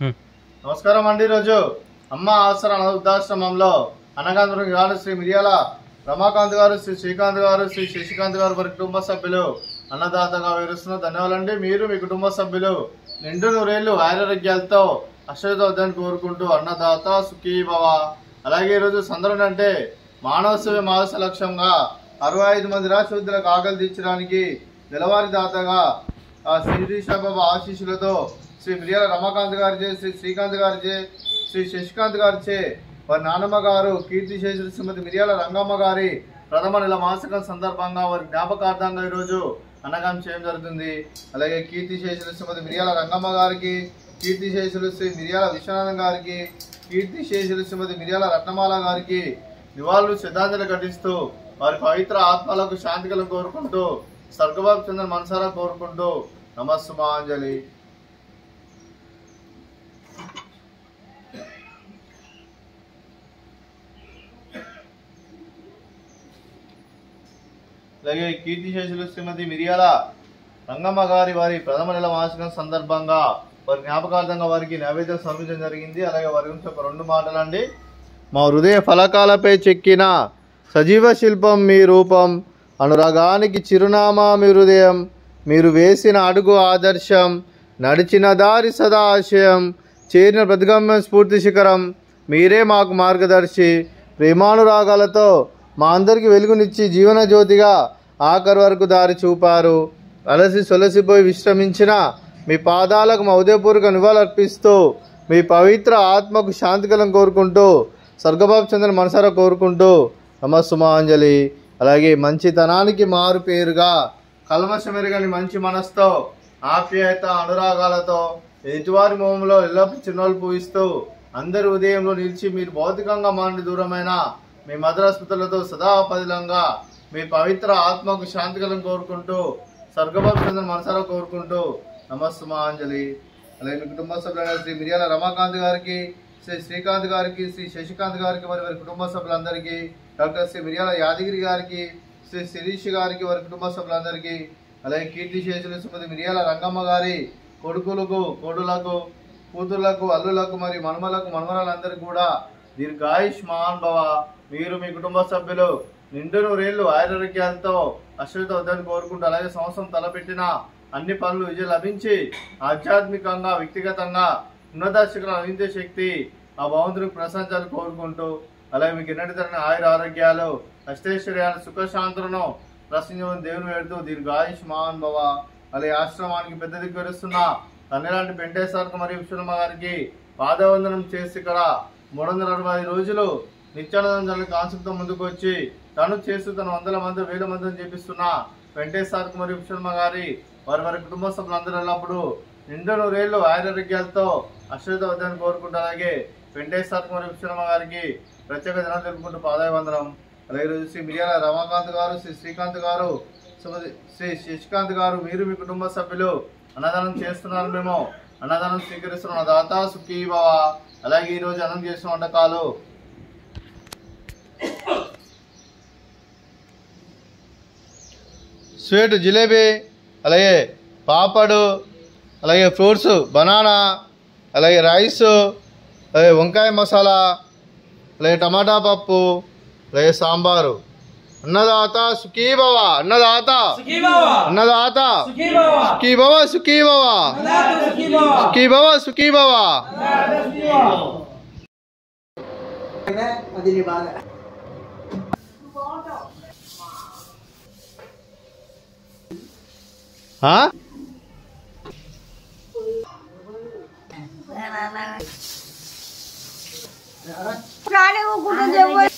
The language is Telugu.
నమస్కారం అండి. ఈరోజు అమ్మ ఆసరా వృద్ధాశ్రమంలో అన్నగాంధ్రం గారు శ్రీ మిర్యాల రమాకాంత్ గారు, శ్రీ శ్రీకాంత్ గారు, శ్రీ శశికాంత్ గారు వారి కుటుంబ సభ్యులు అన్నదాతగా వివరిస్తున్న ధన్యవాదాలండి. మీరు మీ కుటుంబ సభ్యులు నిండు నూరేళ్లు ఆరోగ్యాలతో అశ్వతోద్యాన్ని కోరుకుంటూ అన్నదాత సుఖీ భవ. అలాగే ఈరోజు సందర్భం అంటే మానవ సేవ మానస లక్ష్యంగా 65 మంది రాష్ట్రవృద్ధులకు ఆకలి తీర్చడానికి నెలవారీ దాతగా శ్రీశాబాబా ఆశీస్సులతో శ్రీ మిర్యాల రమాకాంత్ గారిచే, శ్రీ శ్రీకాంత్ గారిచే, శ్రీ శశికాంత్ గారిచే వారి నాన్నమ్మ గారు కీర్తిశేషులు శ్రీమతి మిర్యాల రంగమ్మ గారి ప్రథమ నెల మాసికం సందర్భంగా వారి జ్ఞాపకార్థంగా ఈరోజు అన్నదానం చేయడం జరుగుతుంది. అలాగే కీర్తిశేషులు శ్రీమతి మిర్యాల రంగమ్మ గారికి, కీర్తిశేషులు శ్రీ మిర్యాల విశ్వనాథం గారికి, కీర్తిశేషులు శ్రీమతి మిర్యాల రత్నమాల గారికి నివాళులు శ్రద్ధాంజలి ఘటిస్తూ వారి పవిత్ర ఆత్మలకు శాంతికలను కోరుకుంటూ స్వర్గబాబు చంద్ర మనసారా కోరుకుంటూ నమస్సుమాంజలి. అలాగే కీర్తిశేషులు శ్రీమతి మిర్యాల రంగమ్మ గారి వారి ప్రథమ నెల మాసికం సందర్భంగా వారి జ్ఞాపకార్థంగా వారికి నైవేద్యం సమర్పించడం జరిగింది. అలాగే వారి గురించి ఒక 2 మాటలండి. మా హృదయ ఫలకాలపై చెక్కిన సజీవ శిల్పం మీ రూపం, అనురాగానికి చిరునామా మీ హృదయం, మీరు వేసిన అడుగు ఆదర్శం, నడిచిన దారి సదా ఆశయం, చేరిన ప్రతిగమ్యం స్ఫూర్తి శిఖరం, మీరే మాకు మార్గదర్శి. ప్రేమానురాగాలతో మా అందరికీ వెలుగునిచ్చి జీవన జ్యోతిగా ఆఖరి వరకు దారి చూపారు. అలసి సొలసిపోయి విశ్రమించిన మీ పాదాలకు మా ఉదయపూర్వక నివాళులర్పిస్తూ మీ పవిత్ర ఆత్మకు శాంతికలం కోరుకుంటూ స్వర్గబాబు చంద్ర మనసారా కోరుకుంటూ నమస్సుమాంజలి. అలాగే మంచితనానికి మారు పేరుగా కల్మషమెరుగని మంచి మనసుతో ఆప్యాయత అనురాగాలతో ఎదుటివారి మోహంలో ఎల్లప్పుడూ చిన్నోళ్ళు పూయిస్తూ అందరి ఉదయంలో నిలిచి మీరు భౌతికంగా మాండి దూరమైన మీ మధురస్మృతులతో సదాపదిలంగా మీ పవిత్ర ఆత్మకు శాంతికలం కోరుకుంటూ స్వర్గబాబు చంద్ర మనసారా కోరుకుంటూ నమస్సుమాంజలి. అలాగే మీ కుటుంబ సభ్యులైన శ్రీ మిర్యాల రమాకాంత్ గారికి, శ్రీ శ్రీకాంత్ గారికి, శ్రీ శశికాంత్ గారికి వారి వారి కుటుంబ సభ్యులందరికీ, డాక్టర్ శ్రీ మిర్యాల యాదగిరి గారికి, శ్రీ శిరీష్ గారికి వారి కుటుంబ సభ్యులందరికీ, అలాగే కీర్తిశేషులు శ్రీమతి మిర్యాల రంగమ్మ గారి కొడుకులకు, కోడులకు, కూతుర్లకు, అల్లులకు మరియు మనుమలకు, మనుమరాలందరికీ కూడా దీర్ఘాయుష్మాన్ భవ. మీరు మీ కుటుంబ సభ్యులు నిండు నూరేళ్లు ఆరోగ్యాలతో అశ్వతోద్యాన్ని కోరుకుంటూ అలాగే సంవత్సరం తలపెట్టిన అన్ని పనులు విజయం లభించి ఆధ్యాత్మికంగా వ్యక్తిగతంగా ఉన్నత శిఖరం అందించే శక్తి ఆ భగవంతునికి ప్రశంసాలు కోరుకుంటూ అలాగే మీకు ఎన్నటి తరని ఆయుర ఆరోగ్యాలు అష్టైశ్వర్యాలు సుఖశాంతులను ప్రసంగం దేవుని వేడుతూ దీర్ఘాయుష్మాన్ భవ. అలాగే ఆశ్రమానికి పెద్ద దిగ్గరుస్తున్న తన్నిలాంటి పెంటేశ్వరకు మరియు విష్ణుమ్మ గారికి పాదవందనం చేసి ఇక్కడ 365 రోజులు నిత్యానంద కాన్సెప్ట్తో ముందుకు వచ్చి తను చేస్తూ తన 100 మంది 1000 మందిని చేపిస్తున్న వెంకటేశ్వరకు మరియు విష్ణుమ్మ గారి వారి వారి కుటుంబ సభ్యులందరూ ఎల్లప్పుడు నిండు నూరేళ్లు ఆరోగ్యాలతో అశ్వతోద్యాన్ని కోరుకుంటూ అలాగే వెంకటేశ్వరకు మరియు విష్ణుమ్మ గారికి ప్రత్యేక దినాలు తెలుపుకుంటూ పాదాభివందనం. అలాగే రోజు శ్రీ మిర్యాల రమాకాంత్ గారు, శ్రీ శ్రీకాంత్ గారు, శ్రీ శశికాంత్ గారు మీరు మీ కుటుంబ సభ్యులు అన్నదానం చేస్తున్నారు. మేము అన్నదానం స్వీకరిస్తున్న దాత సుఖీ భవ. అలాగే ఈరోజు అన్నం చేసిన వంటకాలు స్వీట్ జిలేబీ, అలాగే పాపడు, అలాగే ఫ్రూట్స్ బనానా, అలాగే రైస్, అలాగే వంకాయ మసాలా, అలాగే టమాటా పప్పు, అలాగే సాంబారు. అన్నదాత సుఖీ భవ, అన్నదాత అన్నదాత సుఖీ భవ, సుఖీ భవ, సుఖీ భవ, సుఖీ భవ. वो